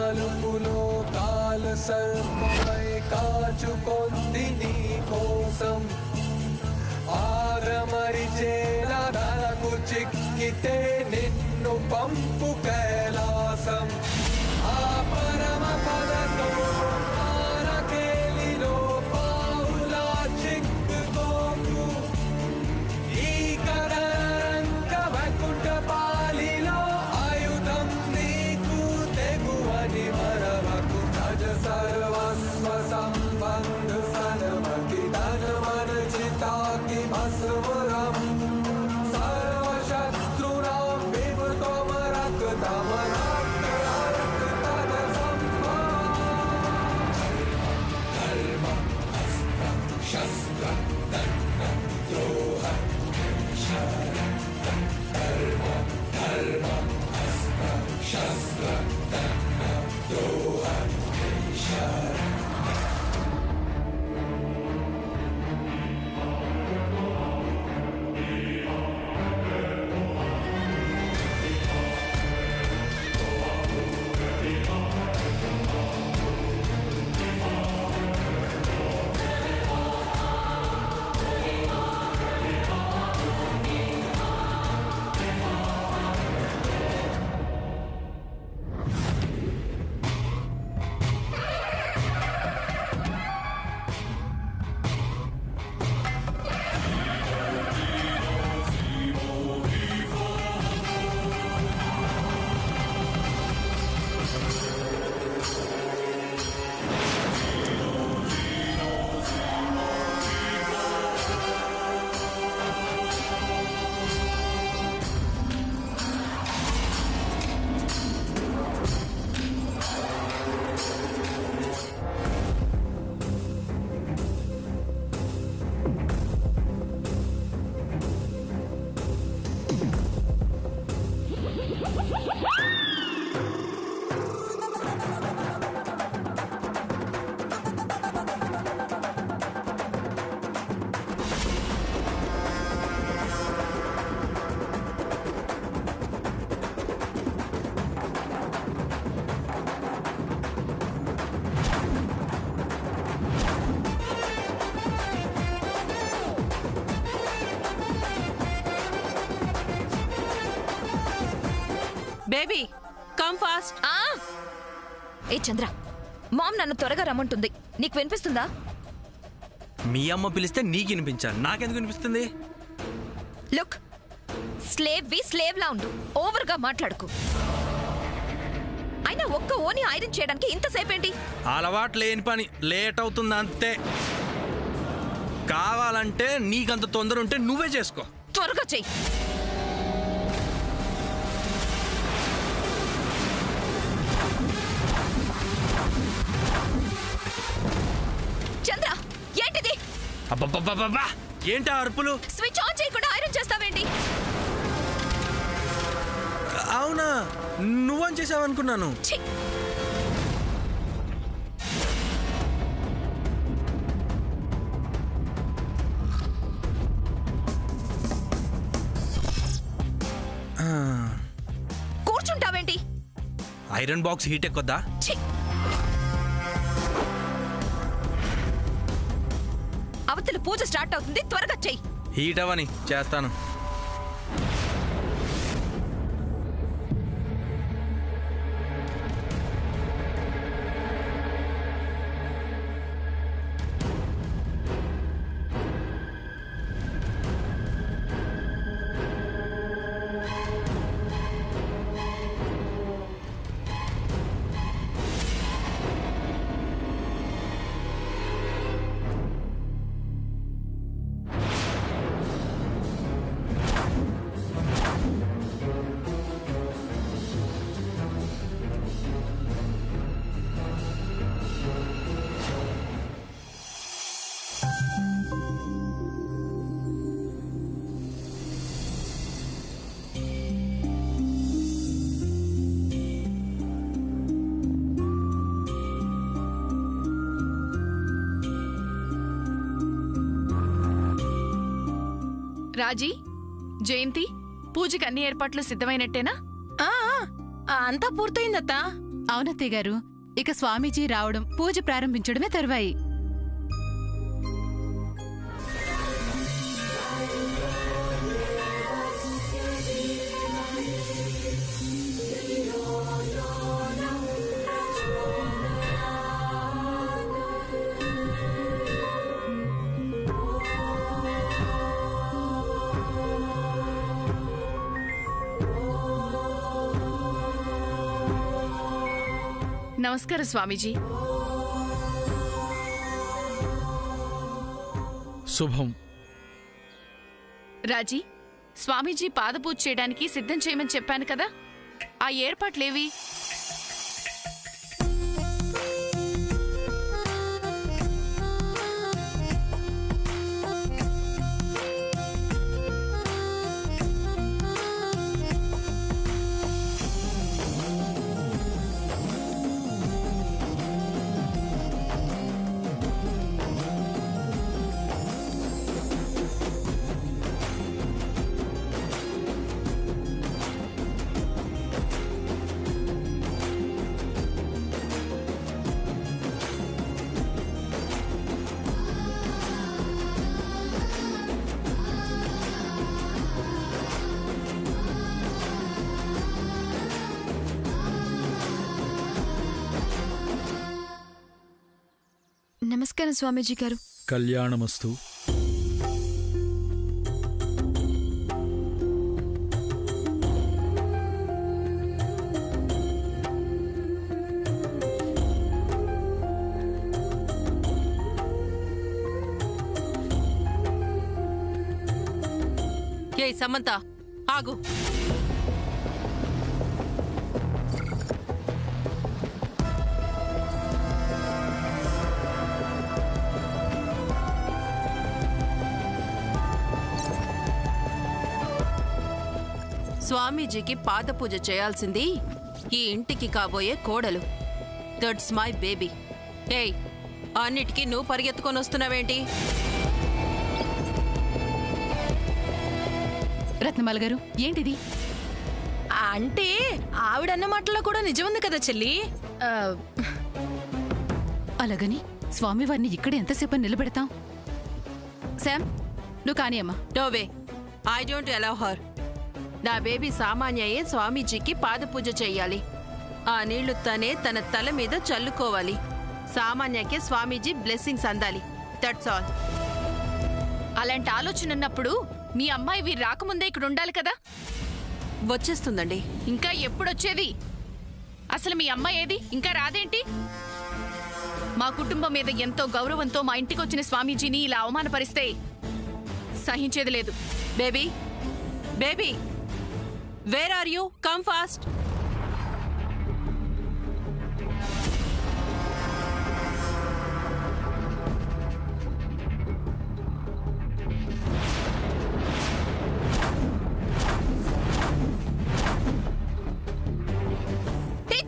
నాలుపులో కాల సర్పమై కాచుకొంది నీ కోసం ఆరమరిచేల తనకు చిక్కితే నిన్ను పంపు కైలాసం ఆ పరమ పదతో ఆరకేలిలో పావులా చిక్కుకోకు ఈ కరంక వైకుంఠ పాలిలో ఆయుధం నీకు తెగువని మరవకు గజ సర్వస్వ సంబంధ సనమతి ధనవన చితాకి భస్మరం సర్వశత్రునాం విముక్తం రక్తం బేబీ కమ్ ఫాస్ట్. ఏ చంద్ర, మామ్ నన్ను త్వరగా రమ్మంటుంది. నీకు వినిపిస్తుందా? మీ అమ్మ పిలిస్తే నీకు వినిపించాలి, నాకెందుకు వినిపిస్తుంది? లుక్, స్లేవ్ లా ఉండు, ఓవర్గా మాట్లాడుకు. అయినా ఒక్క ఓని ఐరన్ చేయడానికి ఇంతసేపు ఏంటి? అలవాటు లేని పని, లేట్ అవుతుంది అంతే. కావాలంటే నీకంత తొందర ఉంటే నువ్వే చేసుకో. త్వరగా చెయ్యి. చంద్ర, ఏంటిది? అబ్బబ్బబ్బబ్బా, ఏంటి అరుపులు? స్విచ్ ఆన్ చేయకుండా ఐరన్ చేస్తావేంటి? అవునా, నువ్వని చేసావనుకున్నాను. కూర్చుంటావేంటి? ఐరన్ బాక్స్ హీట్ ఎక్కొద్దా? అవతల పూజ స్టార్ట్ అవుతుంది, త్వరగా చెయ్యి. హీట్ అవని చేస్తాను. రాజీ, జయంతి, పూజకి అన్ని ఏర్పాట్లు సిద్ధమైనట్టేనా? అంతా పూర్తయిందత్తా. అవునత్తయ్య గారు, ఇక స్వామీజీ రావడం, పూజ ప్రారంభించడమే తరువాయి. నమస్కారం స్వామీజీ. శుభం. రాజీ, స్వామీజీ పాదపూజ చేయడానికి సిద్ధం చేయమని చెప్పాను కదా, ఆ ఏర్పాట్లేవి? నమస్కారం స్వామీజీ గారు. కళ్యాణమస్తు. ఏ సమంత, ఆగు. స్వామీజీకి పాదపూజ చేయాల్సింది ఈ ఇంటికి కాబోయే కోడలు. That's my baby. ఏయ్, అన్నిటికీ నువ్వు పరిగెత్తుకొని వస్తున్నావేంటి? రత్నమాల గారు, ఏంటిది? అంటే ఆవిడన్న మాటలో కూడా నిజం ఉంది కదా చెల్లి. అలాగని స్వామివారిని ఇక్కడ ఎంతసేపు నిలబెడతాం? శామ్, నువ్వు కానీ అమ్మా. నోవే, ఐ డోంట్ అలౌ హర్. నా బేబీ సామాన్యయే స్వామీజీకి పాదపూజ చెయ్యాలి. ఆ నీళ్లు తనే తన తల మీద చల్లుకోవాలి. సామాన్యకే స్వామీజీ బ్లెస్సింగ్స్ అందాలి. That's all. అలాంటి ఆలోచన ఉన్నప్పుడు మీ అమ్మాయి వీరు రాకముందే ఇక్కడ ఉండాలి కదా. వచ్చేస్తుందండి. ఇంకా ఎప్పుడొచ్చేది? అసలు మీ అమ్మాయి ఏది? ఇంకా రాదేంటి? మా కుటుంబం మీద ఎంతో గౌరవంతో మా ఇంటికి వచ్చిన స్వామీజీని ఇలా అవమానపరిస్తే సహించేది లేదు. Baby, baby, where are you? Come fast.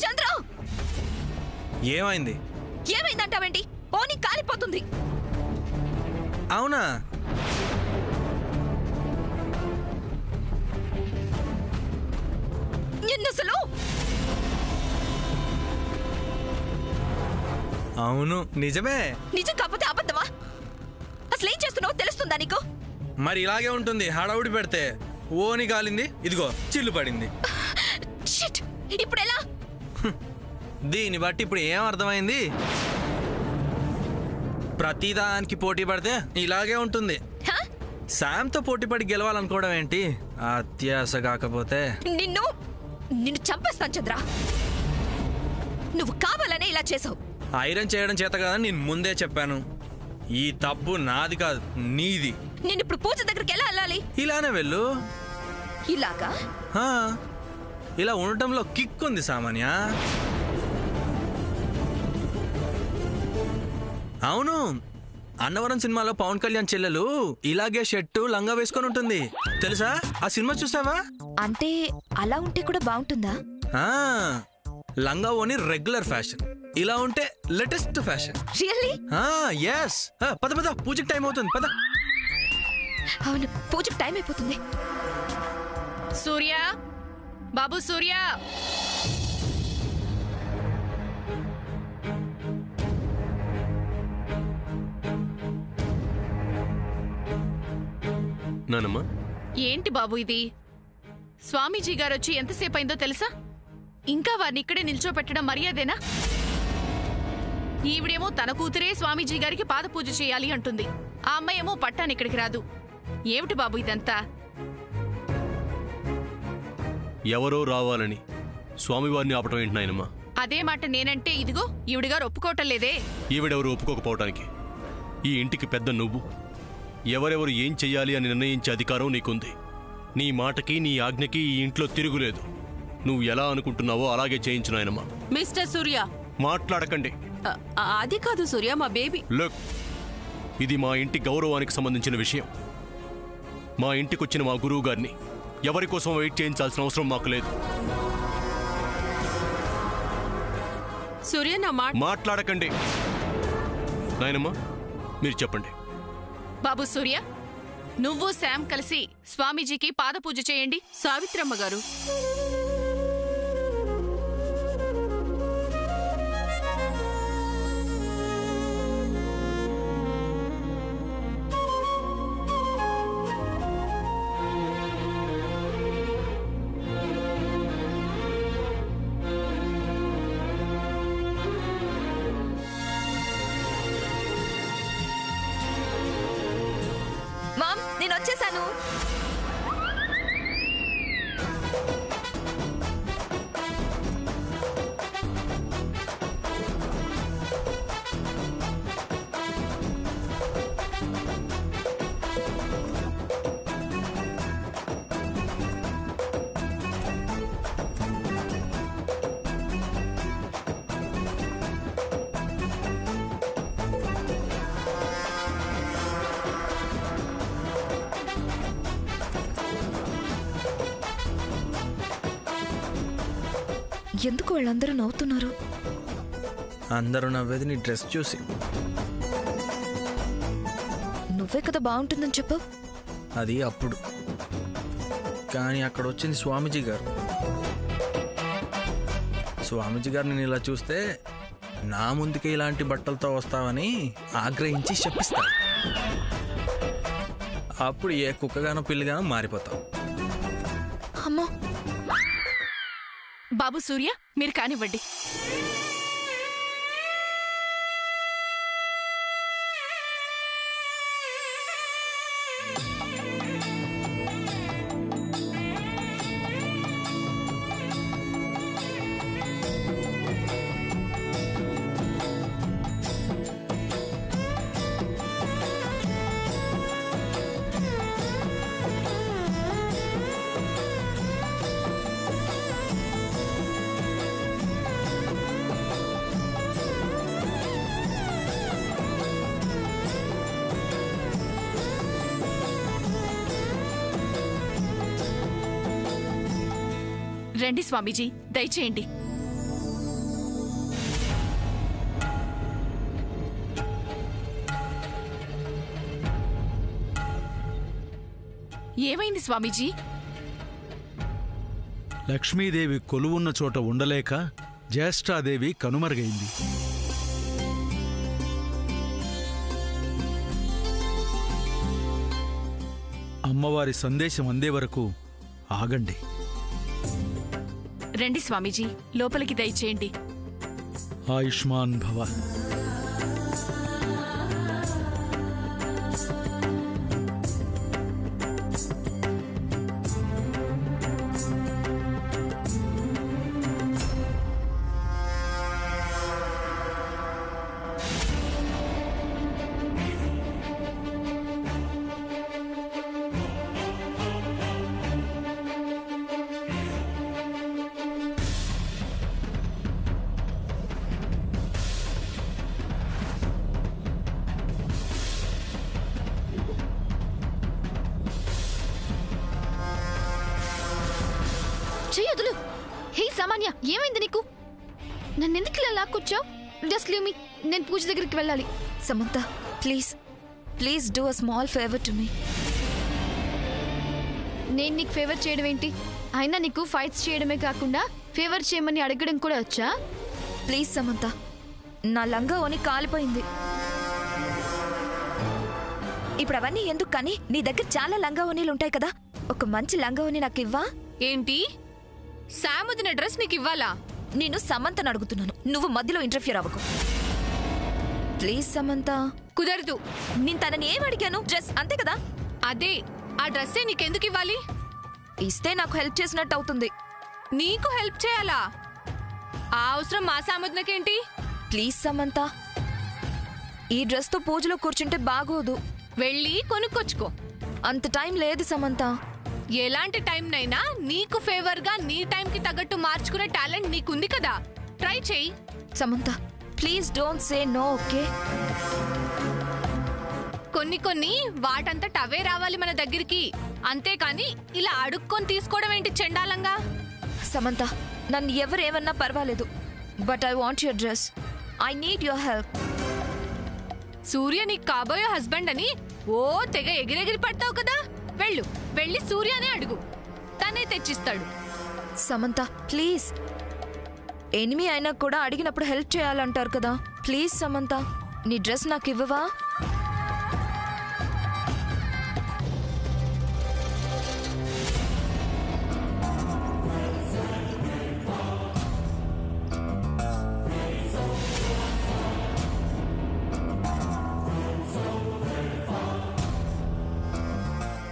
Chandra, ఏమైంది? ఏమైందంటావేంటి? ఓని కాలిపోతుంది. అవునా? అసలు అవును, నిజమే. నిజం కాకపోతే అబద్ధమా? అసలు ఏం చేస్తున్నావో తెలుస్తుందా నీకు? మరి ఇలాగే ఉంటుంది. హడావుడి పెడితే ఓని కాలింది, ఇదిగో చిల్లు పడింది. షిట్, ఇప్పుడు ఎలా? దీన్ని బట్టి ఇప్పుడు ఏం అర్థమైంది? ప్రతిదానికి పోటీ పడితే ఇలాగే ఉంటుంది. శామ్తో పోటీ పడి గెలవాలనుకోవడం ఏంటి? అత్యాస కాకపోతే నిన్ను చంపేస్తాను చంద్ర. నువ్వు కావాలనే ఇలా చేసావు. ఐరన్ చేయడం చేత కాదని నేను ముందే చెప్పాను. ఈ తప్పు నాది కాదు, నీది. నేను ఇప్పుడు పూజ దగ్గరికి ఎలా వెళ్ళాలి? ఇలానే వెళ్ళు. ఇలాగా? ఇలా ఉండటంలో కిక్ ఉంది సామాన్య. అవును, అన్నవరం సినిమాలో పవన్ కళ్యాణ్ చెల్లెలు ఇలాగే షర్టు లంగా వేసుకొని ఉంటుంది తెలుసా? ఆ సినిమా చూసావా? అంటే అలా ఉంటే కూడా బాగుంటుందా? లంగా ఓని రెగ్యులర్ ఫ్యాషన్, ఇలా ఉంటే లేటెస్ట్ ఫ్యాషన్. రియల్లీ? yes. పద పద, పూజకి టైం అవుతుంది, పద. అవును, పూజకి టైం అయిపోతుంది. సూర్య, బాబు సూర్య. నానమ్మ. ఏంటి బాబు ఇది? స్వామీజీ గారు వచ్చి ఎంతసేపు అయిందో తెలుసా? ఇంకా వారిని ఇక్కడే నిల్చోపెట్టడం మర్యాదేనా? ఈవిడేమో తన కూతురే స్వామీజీ గారికి పాదపూజ చేయాలి అంటుంది. ఆ అమ్మాయేమో పట్టాను ఇక్కడికి రాదు. ఏమిటి బాబు ఇదంతా? ఎవరో రావాలని స్వామివారిని ఆపటం ఏంటి నాయనమ్మ? అదే మాట నేనంటే ఇదిగో ఈవిడగారు ఒప్పుకోవటం లేదే. ఈవిడెవరు ఒప్పుకోకపోవటానికి? ఈ ఇంటికి పెద్ద నువ్వు. ఎవరెవరు ఏం చెయ్యాలి అని నిర్ణయించే అధికారం నీకుంది. నీ మాటకి నీ ఆజ్ఞకి ఈ ఇంట్లో తిరుగులేదు. నువ్వు ఎలా అనుకుంటున్నావో అలాగే చేయించు నాయనమ్మ. మిస్టర్ సూర్య, మాట్లాడకండి. అది కాదు సూర్య, మా బేబీ. లుక్, ఇది మా ఇంటి గౌరవానికి సంబంధించిన విషయం. మా ఇంటికొచ్చిన మా గురువు గారిని ఎవరి కోసం వెయిట్ చేయించాల్సిన అవసరం మాకు లేదు. సూర్య, నా మాట. మాట్లాడకండి. నాయనమ్మ, మీరు చెప్పండి. బాబు సూర్య, నువ్వు శామ్ కలిసి స్వామీజీకి పాదపూజ చేయండి. సావిత్రమ్మ గారు, మామ్, నేను వచ్చేసాను. ఎందుకు వాళ్ళందరూ నవ్వుతున్నారు? అందరూ నవ్వేది నీ డ్రెస్ చూసి. నువ్వే కదా బాగుంటుందని చెప్పు. అది అప్పుడు, కానీ అక్కడ వచ్చింది స్వామీజీ గారు. స్వామీజీ గారు నేను ఇలా చూస్తే నా ముందుకే ఇలాంటి బట్టలతో వస్తావని ఆగ్రహించి చెప్పిస్తాడు. అప్పుడు ఏ కుక్కగానో పిల్లిగానో మారిపోతావు. అమ్మో, బాబు సూర్య, మీరు కానివ్వండి. రండి స్వామీజీ, దయచేయండి. ఏమైంది స్వామీజీ? లక్ష్మీదేవి కొలువున్న చోట ఉండలేక జ్యేష్ఠాదేవి కనుమరుగైంది. అమ్మవారి సందేశం అందే వరకు ఆగండి. రండి స్వామీజీ, లోపలికి దయచేయండి. ఆయుష్మాన్ భవ. చెయ్యదులు. హే సామాన్య, ఏమైంది నీకు? నన్నెందుకు ఇలా లాక్కొచ్చావు? Just leave me. నేను పూజ దగ్గరికి వెళ్ళాలి. Samantha, please please do a small favour to me. నేను నీకు ఫేవర్ చేయడం ఏంటి? అయినా నీకు ఫైట్స్ చేయడమే కాకుండా ఫేవర్ చేయమని అడగడం కూడా వచ్చా? ప్లీజ్ సమంత, నా లంగా ఓని కాలిపోయింది. ఇప్పుడు అవన్నీ ఎందుకు కానీ నీ దగ్గర చాలా లంగా ఓనీలు ఉంటాయి కదా, ఒక మంచి లంగా ఓనీ నాకు ఇవ్వా? ఏంటి, శాముదిన డ్రెస్ నీకు ఇవ్వాలా? నేను సమంతను అడుగుతున్నాను, నువ్వు మధ్యలో ఇంటర్ఫియర్ అవ్వకు ప్లీజ్. సమంత కుదరదు. నేను తనని ఏం అడిగాను? డ్రెస్ అంతే కదా. అదే, ఆ డ్రెస్సే నీకెందుకు ఇవ్వాలి? ఇస్తే నాకు హెల్ప్ చేసినట్టు అవుతుంది. నీకు హెల్ప్ చేయాలా? ఆ అవసరం మా సాముద్రకేంటి? ప్లీజ్ సమంత, ఈ డ్రెస్ తో పూజలో కూర్చుంటే బాగోదు. వెళ్ళి కొనుక్కొచ్చుకో. అంత టైం లేదు సమంత. ఎలాంటి టైంనైనా నీకు ఫేవర్ గా నీ టైంకి తగ్గట్టు మార్చుకునే టాలెంట్ నీకుంది కదా, ట్రై చెయ్యి. Samantha please don't say no, okay? కొన్ని వాటంతట అవే రావాలి మన దగ్గరికి, అంతేకాని ఇలా అడుక్కొని తీసుకోవడం ఏంటి చెండాలంగా? సమంత నన్ను ఎవరేమన్నా పర్వాలేదు, but I want your dress. I need your help. Surya నీకు కాబోయే హస్బెండ్ అని ఓ తెగ ఎగిరెగిరి పడతావు కదా, వెళ్ళి సూర్యనే అడుగు, తనే తెచ్చిస్తాడు. సమంత ప్లీజ్, ఎనిమి అయినా కూడా అడిగినప్పుడు హెల్ప్ చేయాలంటారు కదా. ప్లీజ్ సమంత, నీ డ్రెస్ నాకు ఇవ్వవా?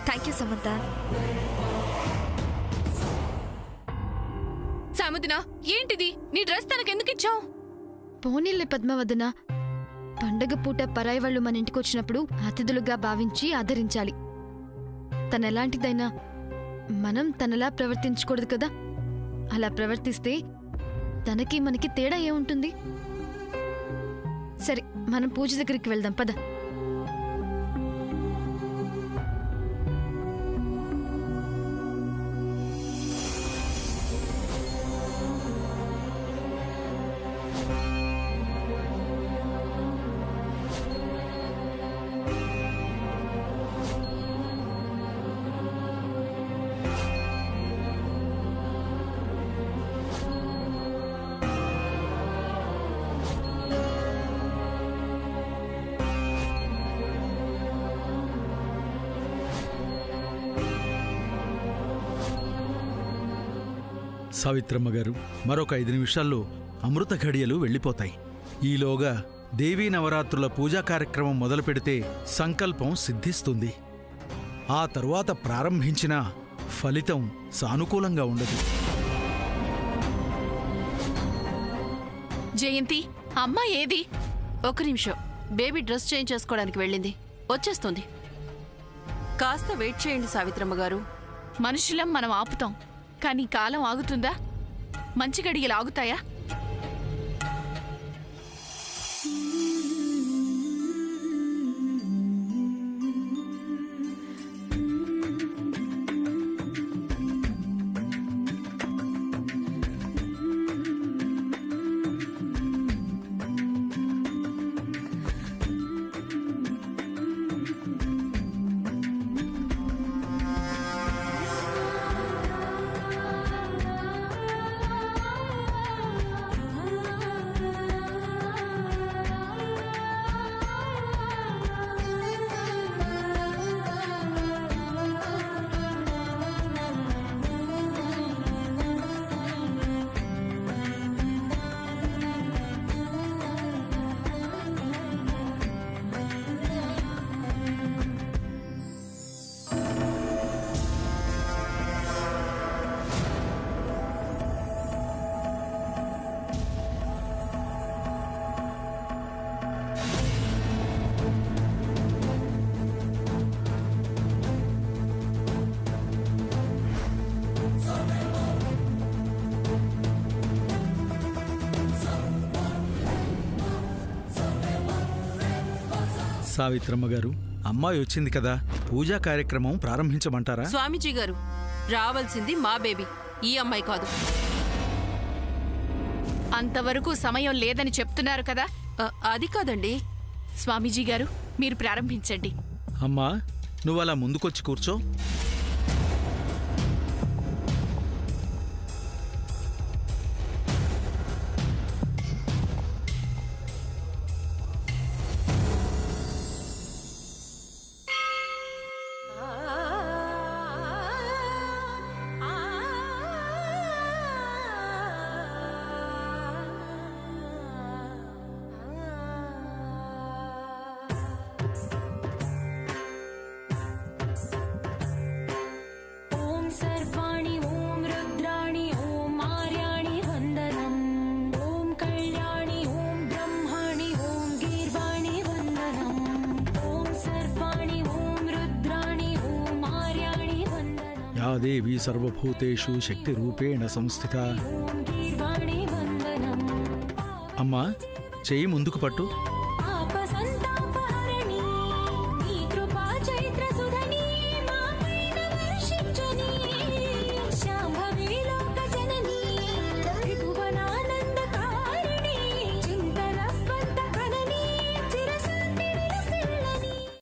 Thank you Samantha. సాముదిన, ఏంటిది? నీ డ్రెస్ తనకెందుకు ఇచ్చావు? పోనీళ్ళే పద్మవదన, పండగ పూట పరాయి వాళ్ళు మన ఇంటికి వచ్చినప్పుడు అతిథులుగా భావించి ఆదరించాలి. తనెలాంటిదైనా మనం తనలా ప్రవర్తించకూడదు కదా. అలా ప్రవర్తిస్తే తనకి మనకి తేడా ఏముంటుంది? సరే, మనం పూజ దగ్గరికి వెళ్దాం పద. సావిత్రమ్మ గారు, మరొక 5 నిమిషాల్లో అమృత ఘడియలు వెళ్ళిపోతాయి. ఈలోగా దేవీ నవరాత్రుల పూజా కార్యక్రమం మొదలు పెడితే సంకల్పం సిద్ధిస్తుంది. ఆ తరువాత ప్రారంభించిన ఫలితం సానుకూలంగా ఉండదు. జయంతి, అమ్మ ఏది? ఒక నిమిషం, బేబీ డ్రెస్ చేంజ్ చేసుకోవడానికి వెళ్ళింది, వచ్చేస్తుంది. కాస్త వెయిట్ చేయండి సావిత్రమ్మ గారు. మనుషులం మనం ఆపుతాం, కానీ కాలం ఆగుతుందా? మంచి గడియలు ఆగుతాయా? సావిత్రమ్మ గారు, అమ్మాయి వచ్చింది కదా, పూజా కార్యక్రమం ప్రారంభించమంటారా? స్వామీజీ గారు, రావాల్సింది మా బేబీ, ఈ అమ్మాయి కాదు. అంతవరకు సమయం లేదని చెప్తున్నారు కదా. అది కాదండి. స్వామీజీ గారు, మీరు ప్రారంభించండి. అమ్మా, నువ్వలా ముందుకొచ్చి కూర్చో. దేవి సర్వభూతేషు శక్తి రూపేణ సంస్థిత. అమ్మా, చెయ్యి ముందుకు పట్టు.